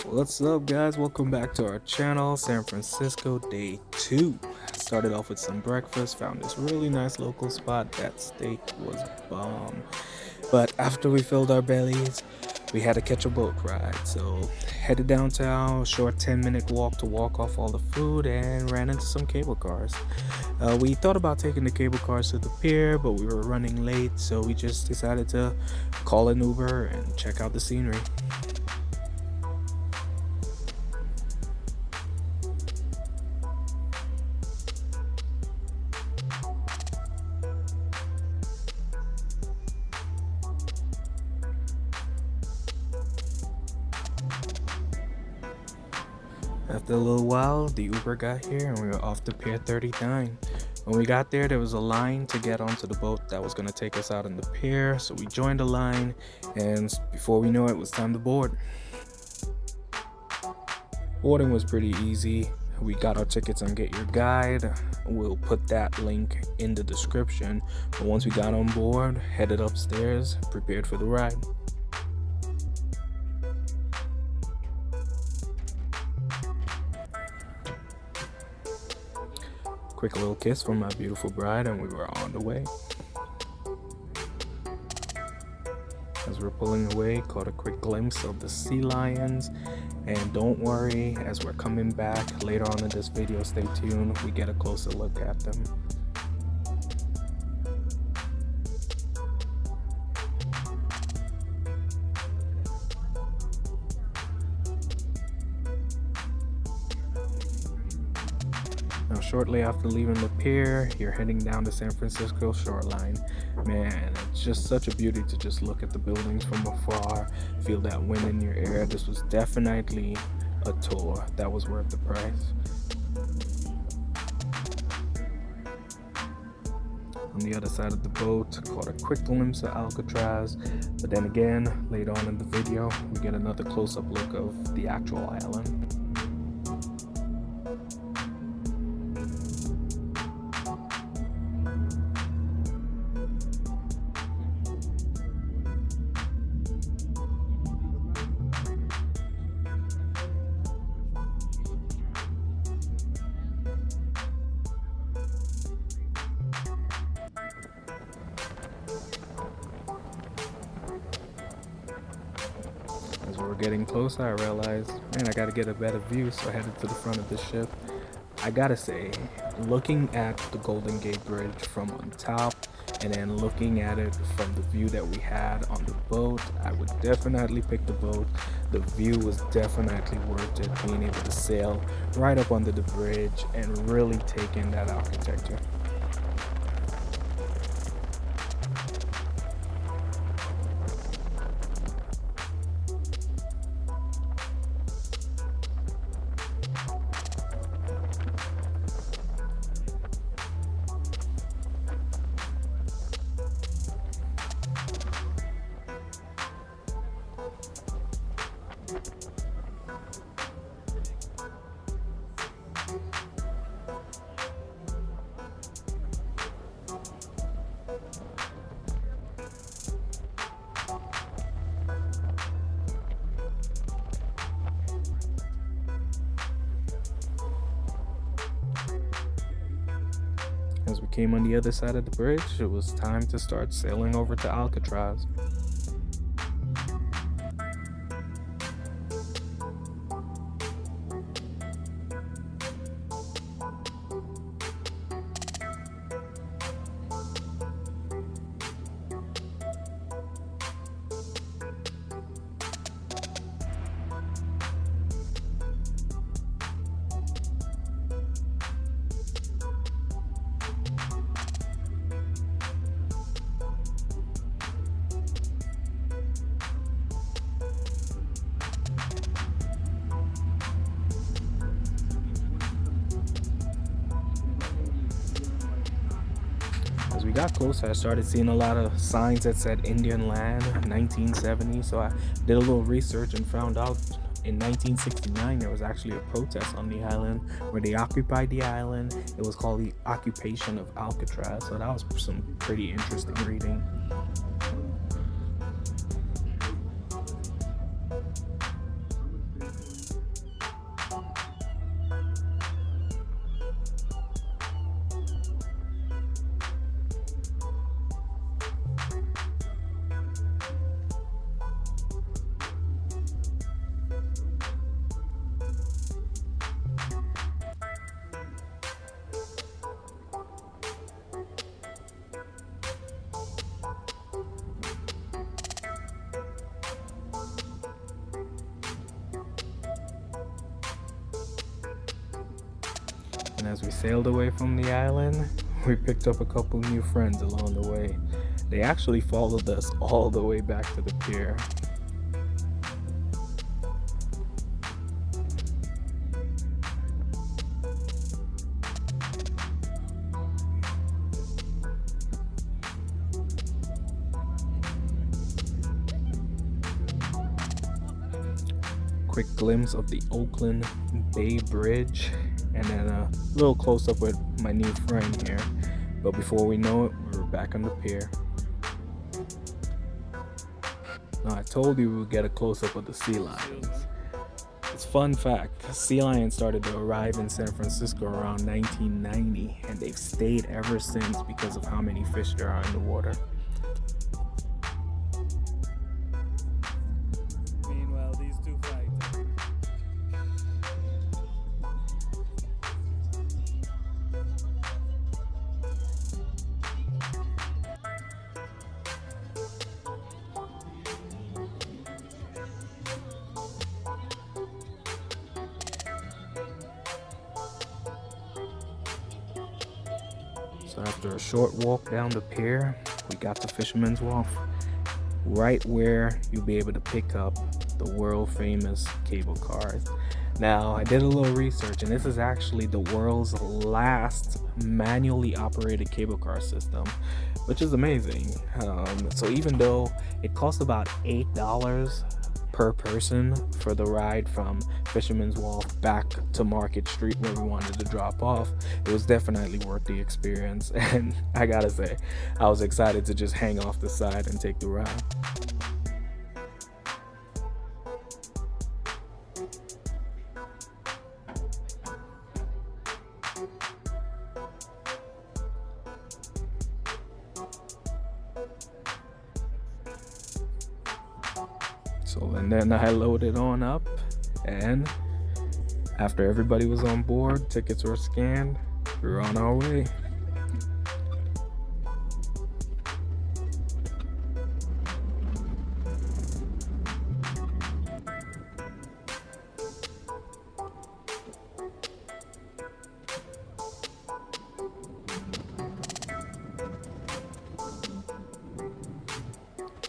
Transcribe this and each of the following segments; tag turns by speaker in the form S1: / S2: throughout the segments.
S1: What's up, guys? Welcome back to our channel. San Francisco day 2. Started off with some breakfast, found this really nice local spot. That steak was bomb. But after we filled our bellies, we had to catch a boat ride. So headed downtown, short 10-minute walk to walk off all the food, and ran into some cable cars. We thought about taking the cable cars to the pier, but we were running late, so we just decided to call an Uber and check out the scenery. After a little while, the Uber got here and we were off to Pier 39. When we got there was a line to get onto the boat that was going to take us out on the pier, so we joined the line, and before we knew it, it was time to board. Boarding was pretty easy. We got our tickets on Get Your Guide. We'll put that link in the description. But once we got on board, headed upstairs, prepared for the ride. Quick little kiss from my beautiful bride, and we were on the way. As we're pulling away, caught a quick glimpse of the sea lions. And don't worry, as we're coming back later on in this video, stay tuned, we get a closer look at them. Now, shortly after leaving the pier, you're heading down the San Francisco shoreline. Man, it's just such a beauty to just look at the buildings from afar, feel that wind in your ear. This was definitely a tour that was worth the price. On the other side of the boat, caught a quick glimpse of Alcatraz, but then again, later on in the video, we get another close-up look of the actual island. As we were getting closer, I realized, man, I gotta get a better view, so I headed to the front of the ship. I gotta say, looking at the Golden Gate Bridge from on top, and then looking at it from the view that we had on the boat, I would definitely pick the boat. The view was definitely worth it, being able to sail right up under the bridge and really take in that architecture. As we came on the other side of the bridge, it was time to start sailing over to Alcatraz. As we got closer, I started seeing a lot of signs that said Indian Land 1970, so I did a little research and found out in 1969 there was actually a protest on the island where they occupied the island. It was called the occupation of Alcatraz, so that was some pretty interesting reading. as we sailed away from the island, we picked up a couple new friends along the way. They actually followed us all the way back to the pier. Quick glimpse of the Oakland Bay Bridge, and then a little close up with my new friend here. But before we know it, we were back on the pier. Now I told you we would get a close up of the sea lions. It's a fun fact, sea lions started to arrive in San Francisco around 1990, and they've stayed ever since because of how many fish there are in the water. So after a short walk down the pier, we got to Fisherman's Wharf, right where you'll be able to pick up the world famous cable cars. Now, I did a little research, and this is actually the world's last manually operated cable car system, which is amazing. So even though it costs about $8 per person for the ride from Fisherman's Wharf back to Market Street where we wanted to drop off, it was definitely worth the experience. And I gotta say, I was excited to just hang off the side and take the ride. And then I loaded on up, and after everybody was on board, tickets were scanned, we were on our way.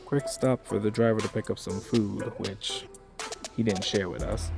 S1: Quick stop for the driver to pick up some food, which he didn't share with us.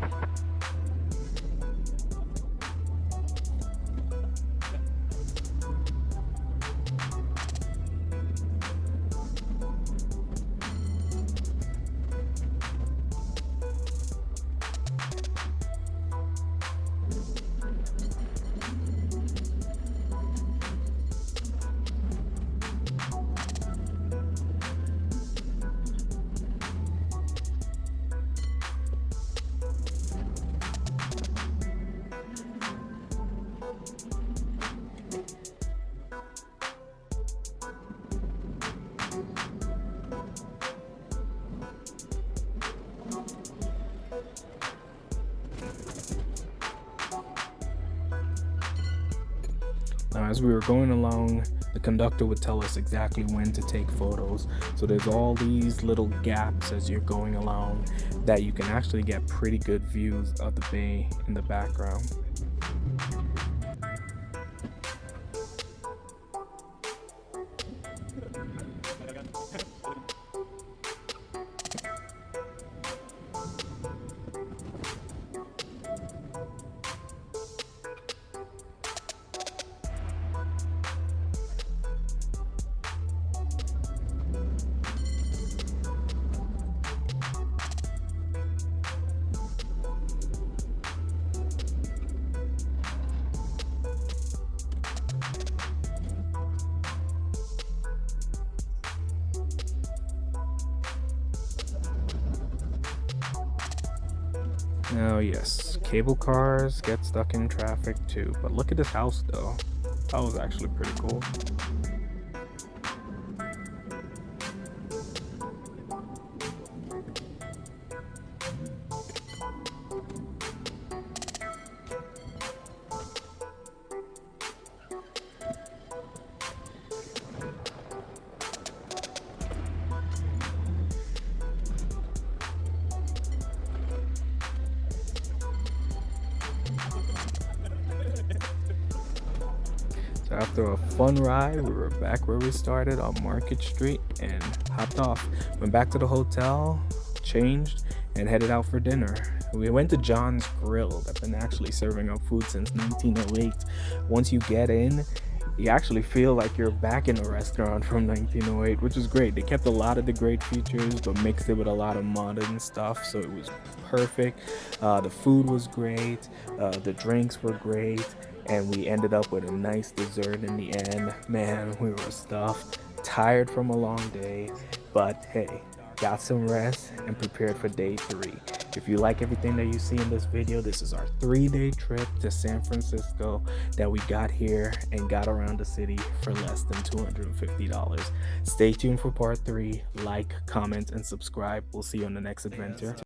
S1: Now, as we were going along, the conductor would tell us exactly when to take photos. So there's all these little gaps as you're going along that you can actually get pretty good views of the bay in the background. Now, yes, cable cars get stuck in traffic too, but look at this house though. That was actually pretty cool. after a fun ride, we were back where we started on Market Street and hopped off. Went back to the hotel, changed, and headed out for dinner. We went to John's Grill. They've been actually serving up food since 1908. Once you get in, you actually feel like you're back in a restaurant from 1908, which is great. They kept a lot of the great features, but mixed it with a lot of modern stuff, so it was perfect. The food was great, the drinks were great, and we ended up with a nice dessert in the end. Man, we were stuffed, tired from a long day, but hey, got some rest and prepared for day 3. If you like everything that you see in this video, this is our 3-day trip to San Francisco that we got here and got around the city for less than $250. Stay tuned for part 3. Like, comment, and subscribe. We'll see you on the next adventure.